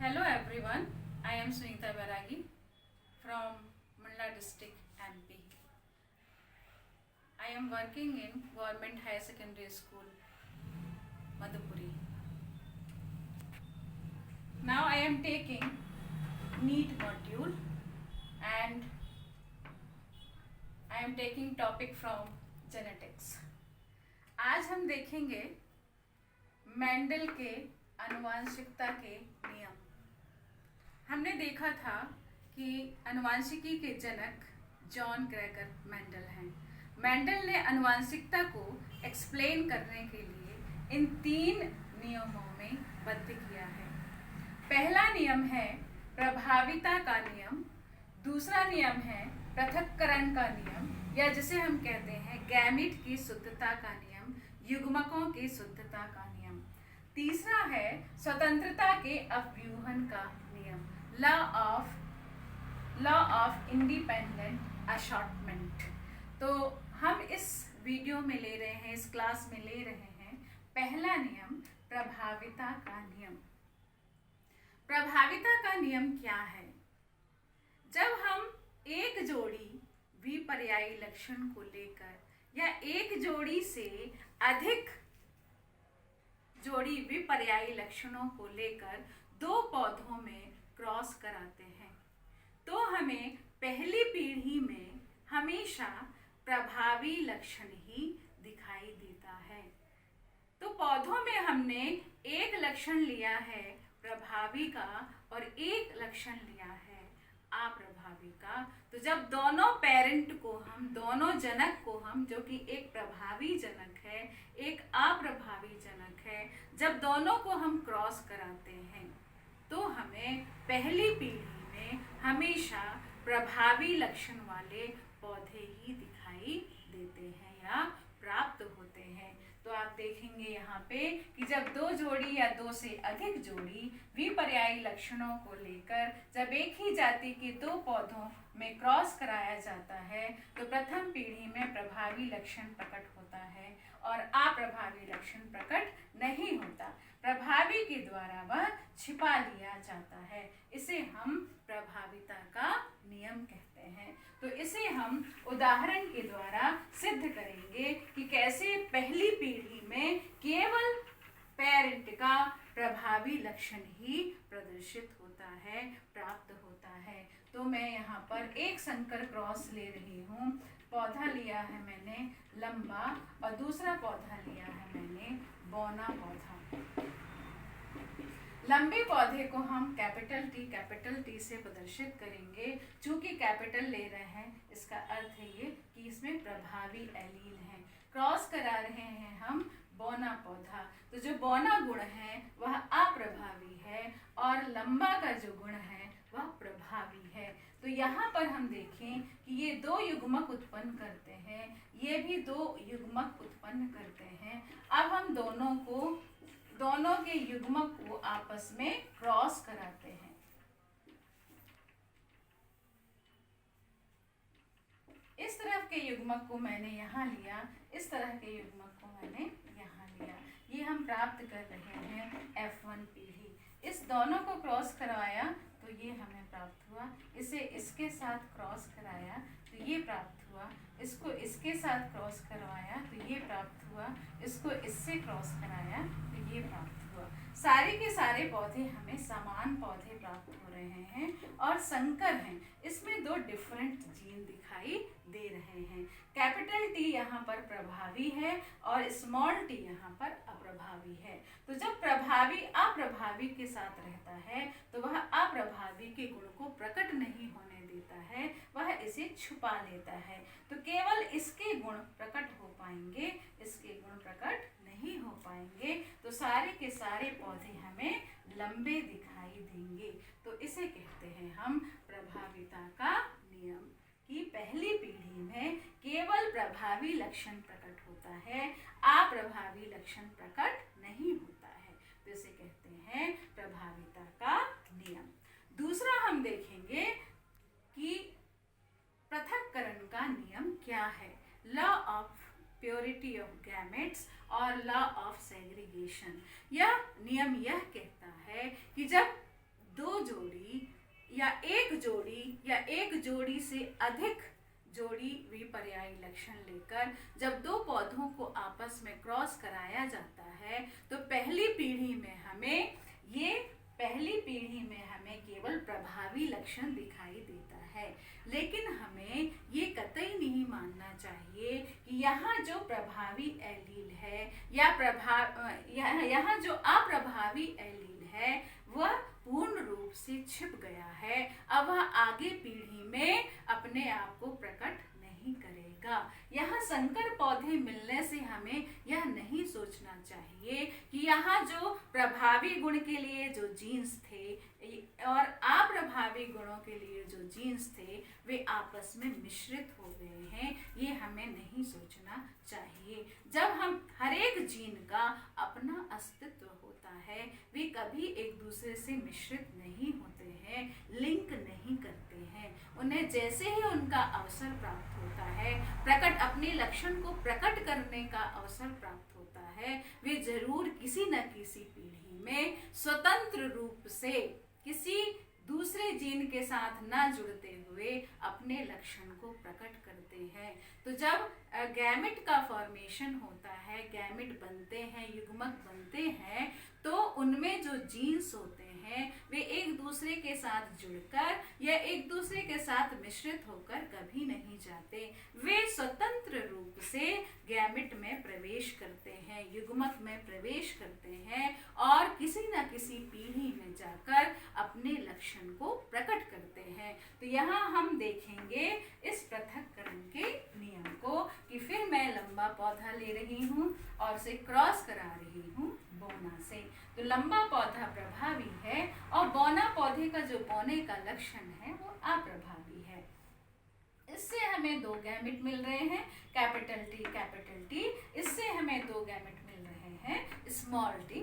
Hello everyone, I am Sunita Baragi from Malla district MP. I am working in Government Higher Secondary School, Madhupuri. Now I am taking NEET module and I am taking topic from genetics. आज हम देखेंगे Mendel के आनुवंशिकता के नियम। हमने देखा था कि आनुवंशिकी के जनक जॉन ग्रेगर मेंडल हैं। मेंडल ने आनुवंशिकता को एक्सप्लेन करने के लिए इन 3 नियमों में बद्ध किया है। पहला नियम है प्रभाविता का नियम, दूसरा नियम है पृथक्करण का नियम या जिसे हम कहते हैं गैमीट की शुद्धता का नियम, युग्मकों की शुद्धता का नियम। तीसरा है स्वतंत्रता के अपव्यूहन का नियम, लॉ ऑफ इंडिपेंडेंट असॉर्टमेंट। तो हम इस वीडियो में ले रहे हैं, इस क्लास में ले रहे हैं पहला नियम प्रभाविता का नियम। प्रभाविता का नियम क्या है? जब हम एक जोड़ी विपर्यायी लक्षण को लेकर या एक जोड़ी से अधिक जोड़ी विपर्यायी लक्षणों को लेकर 2 पौधों में क्रॉस कराते हैं तो हमें पहली पीढ़ी में हमेशा प्रभावी लक्षण ही दिखाई देता है। तो पौधों में हमने एक लक्षण लिया है प्रभावी का और एक लक्षण लिया है अप्रभावी का। तो जब दोनों पेरेंट को हम, दोनों जनक को हम, जो कि एक प्रभावी जनक है एक अप्रभावी जनक है, जब दोनों को हम क्रॉस कराते हैं तो हमें पहली पीढ़ी में हमेशा प्रभावी लक्षण वाले पौधे ही दिखाई देते हैं या प्राप्त होते हैं। तो आप देखेंगे यहाँ पे कि जब 2 जोड़ी या 2 से अधिक जोड़ी विपर्यायी लक्षणों को लेकर जब एक ही जाति के 2 पौधों में क्रॉस कराया जाता है तो प्रथम पीढ़ी में प्रभावी लक्षण प्रकट होता है और अप्रभावी लक्षण प्रकट नहीं होता। प्रभावी के द्वारा वह छिपा लिया जाता है। इसे हम प्रभाविता का नियम कहते हैं। तो इसे हम उदाहरण के द्वारा सिद्ध करेंगे कि कैसे पहली पीढ़ी में केवल पेरेंट का प्रभावी लक्षण ही प्रदर्शित होता है, प्राप्त होता है। तो मैं यहाँ पर एक संकर क्रॉस ले रही हूँ। पौधा लिया है मैंने लंबा और दूसरा पौधा लिया है मैंने बौना पौधा। लंबे पौधे को हम कैपिटल टी से प्रदर्शित करेंगे। चूंकि कैपिटल ले रहे हैं इसका अर्थ है ये कि इसमें प्रभावी एलील है। क्रॉस करा रहे हैं हम बौना पौधा, तो जो बौना गुण है वह अप्रभावी है और लंबा का जो गुण है वह प्रभावी है। तो यहाँ पर हम देखें कि ये 2 युग्मक उत्पन्न करते हैं, ये भी 2 युग्मक उत्पन्न करते हैं। अब हम दोनों के युग्मक को आपस में क्रॉस कराते हैं। इस तरफ के युग्मक को मैंने यहाँ लिया, इस तरह के युग्मक को मैंने यहाँ लिया। ये हम प्राप्त कर रहे हैं F1 पीढ़ी। इस दोनों को क्रॉस करवाया तो ये हमें प्राप्त हुआ। इसे इसके साथ क्रॉस कराया तो ये प्राप्त हुआ। इसको इसके साथ क्रॉस करवाया तो ये प्राप्त हुआ। इसको इससे क्रॉस कराया तो ये प्राप्त हुआ। सारे के सारे पौधे हमें समान पौधे प्राप्त हो रहे हैं और संकर हैं। इसमें 2 डिफरेंट जीन दिखाई दे रहे हैं। कैपिटल T यहाँ पर प्रभावी है और स्मॉल t यहाँ पर अप्रभावी है। तो जब प्रभावी अप्रभावी के साथ रहता है तो वह अप्रभावी के गुण को प्रकट नहीं होने देता है, वह इसे छुपा लेता है। तो केवल इसके गुण प्रकट हो पाएंगे, इसके गुण प्रकट नहीं हो पाएंगे। तो सारे के सारे पौधे हमें लंबे दिखाई देंगे। तो इसे कहते हैं हम प्रभाविता का नियम कि पहली पीढ़ी में केवल प्रभावी लक्षण प्रकट होता है, अप्रभावी लक्षण प्रकट नहीं होता है। तो इसे कहते हैं प्रभाविता का नियम। दूसरा हम देखेंगे कि पृथक्करण का नियम क्या है। Law of purity of gametes और लॉ ऑफ सेग्रीगेशन। यह नियम यह कहता है कि जब 2 या एक जोड़ी से अधिक जोड़ी विपर्यायी लक्षण लेकर जब दो पौधों को आपस में क्रॉस कराया जाता है तो पहली पीढ़ी में हमें केवल प्रभावी लक्षण दिखाई देता है। लेकिन हमें ये कतई नहीं मानना चाहिए कि यहाँ जो प्रभावी एलील है यहाँ जो अप्रभावी एलील है वह पूर्ण रूप से छिप गया है। अब वह आगे पीढ़ी में अपने आप को प्रकट नहीं करेगा। यहाँ संकर पौधे मिलने से हमें यह नहीं सोचना चाहिए कि यहाँ जो प्रभावी गुण के लिए जो जीन्स थे और अप्रभावी गुणों के लिए जो जीन्स थे वे आपस में मिश्रित हो गए हैं। ये हमें नहीं सोचना चाहिए। जब हम हर एक जीन का अपना अस्तित्व होता है, वे कभी एक दूसरे से मिश्रित नहीं होते हैं, लिंक नहीं करते हैं। उन्हें जैसे ही उनका अवसर प्राप्त होता है, अपने लक्षण को प्रकट करने का अवसर प्राप्त होता है, वे जरूर किसी न किसी पीढ़ी में स्वतंत्र रूप से किसी दूसरे जीन के साथ न जुड़ते हुए अपने लक्षण को प्रकट करते हैं। तो जब गैमेट का फॉर्मेशन होता है, गैमेट बनते हैं, युग्मक बनते हैं, तो उनमें जो जीन्स होते हैं वे एक दूसरे के साथ जुड़कर या एक दूसरे के साथ मिश्रित होकर कभी नहीं जाते। वे स्वतंत्र रूप से गैमेट में प्रवेश करते हैं, युग्मक में प्रवेश करते हैं और किसी न किसी पीढ़ी में जाकर अपने लक्षण को प्रकट करते हैं। तो यहाँ हम देखेंगे इस पृथक्करण के नियम को कि फिर मैं लंबा पौधा ले रही हूँ और उसे क्रॉस करा रही हूँ बोना से। तो लंबा पौधा प्रभावी है और बौना पौधे का जो बोने का लक्षण है वो अप्रभावी है। इससे हमें दो गैमेट मिल रहे हैं, कैपिटल टी। इससे हमें दो गैमेट मिल रहे हैं, स्मॉल टी।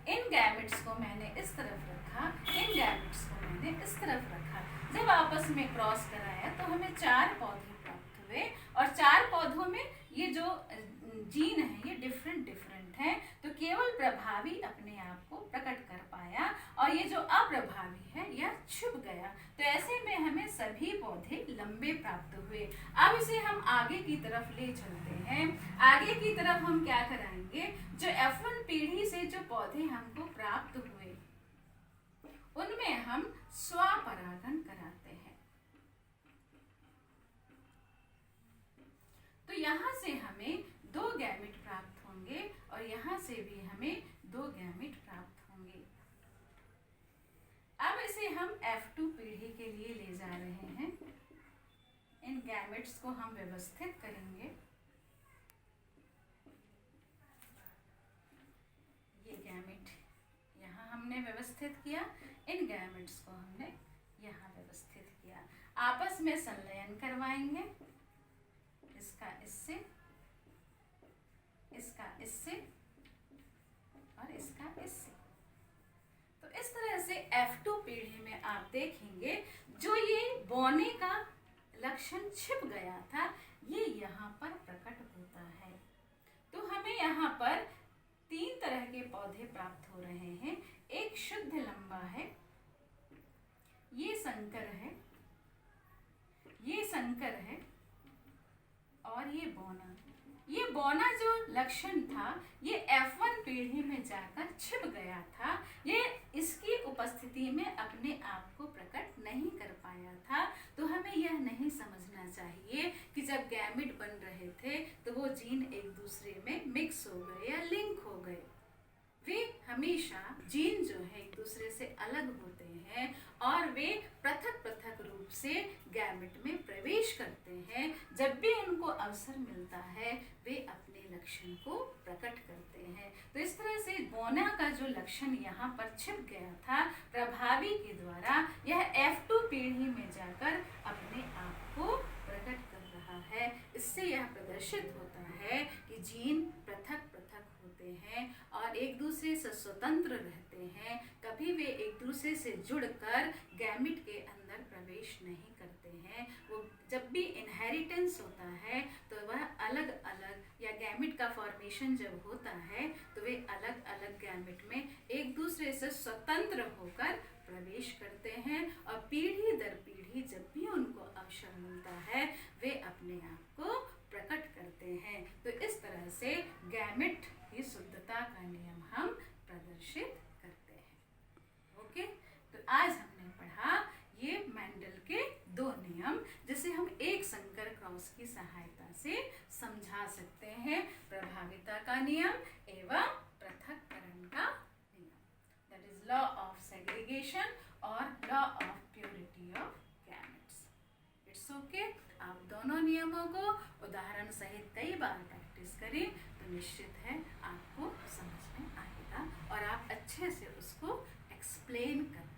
इन गैमेट्स को मैंने इस तरफ रखा, इन गैमेट्स को मैंने इस तरफ रखा। जब आपस में क्रॉस कराया तो हमें 4 पौधे प्राप्त हुए और 4 पौधों में ये जो जीन है ये डिफरेंट हैं। तो केवल प्रभावी अपने आप को प्रकट कर पाया और ये जो अप्रभावी है यह छुप गया। तो ऐसे में हमें सभी पौधे लंबे प्राप्त हुए। अब इसे हम आगे की तरफ ले चलते हैं। आगे की तरफ हम क्या कराएंगे, जो F1 पीढ़ी से जो पौधे हमको प्राप्त हुए उनमें हम स्वपरागण कराते हैं। तो यहाँ से हमें 2 गैमेट प्राप्त होंगे और यहाँ से भी हमें 2 गैमेट प्राप्त होंगे। अब इसे हम F2 पीढ़ी के लिए ले जा रहे हैं। इन गैमेट्स को हम व्यवस्थित करेंगे। ये गैमेट यहाँ हमने व्यवस्थित किया, इन गैमेट्स को हमने यहाँ व्यवस्थित किया। आपस में संलयन करवाएंगे, इसका इससे, इसका इससे और इसका इससे। तो इस तरह से F2 पीढ़ी में आप देखेंगे जो ये बोने का लक्षण छिप गया था ये यहाँ पर प्रकट होता है। तो हमें यहाँ पर 3 तरह के पौधे प्राप्त हो रहे हैं। एक शुद्ध लंबा है, ये संकर है और ये बौना। ये बौना जो लक्षण था ये F1 पीढ़ी में जाकर छिप गया था। ये इसकी उपस्थिति में अपने आप को प्रकट नहीं कर पाया था। तो हमें यह नहीं समझना चाहिए कि जब गैमेट बन रहे थे तो वो जीन एक दूसरे में मिक्स हो गए या लिंक हो गए। वे हमेशा जीन जो है एक दूसरे से अलग होते हैं और वे पृथक रूप से गैमेट में प्रवेश करते हैं। जब भी उनको अवसर मिलता है वे अपने लक्षण को प्रकट करते हैं। तो इस तरह से बोना का जो लक्षण यहाँ पर छिप गया था प्रभावी के द्वारा यह F2 पीढ़ी में जाकर अपने आप को प्रकट कर रहा है। इससे यह प्रदर्शित होता है कि जीन पृथक होते हैं और एक दूसरे से स्वतंत्र रहते हैं। कभी वे एक दूसरे से जुड़कर गैमेट के अंदर प्रवेश नहीं करते हैं। वो जब भी इनहेरिटेंस होता है तो वह अलग अलग या गैमेट का फॉर्मेशन जब होता है तो वे अलग अलग गैमेट में एक दूसरे से स्वतंत्र होकर प्रवेश करते हैं और पीढ़ी दर पीढ़ी जब भी उनको अवसर मिलता है वे अपने आप को प्रकट करते हैं। तो इस तरह से गैमेट की शुद्धता का नियम हम प्रदर्शित करते हैं। ओके, तो आज हमने पढ़ा ये मेंडल के दो नियम जिसे हम एक संकर क्रॉस की सहायता से समझा सकते हैं, प्रभाविता का नियम एवं पृथक्करण का नियम, that is law of segregation और law of purity of gametes. It's okay, आप दोनों नियमों को उदाहरण सहित कई बार प्रैक्टिस करें तो निश्चित है आपको समझ में आएगा और आप अच्छे से उसको एक्सप्लेन कर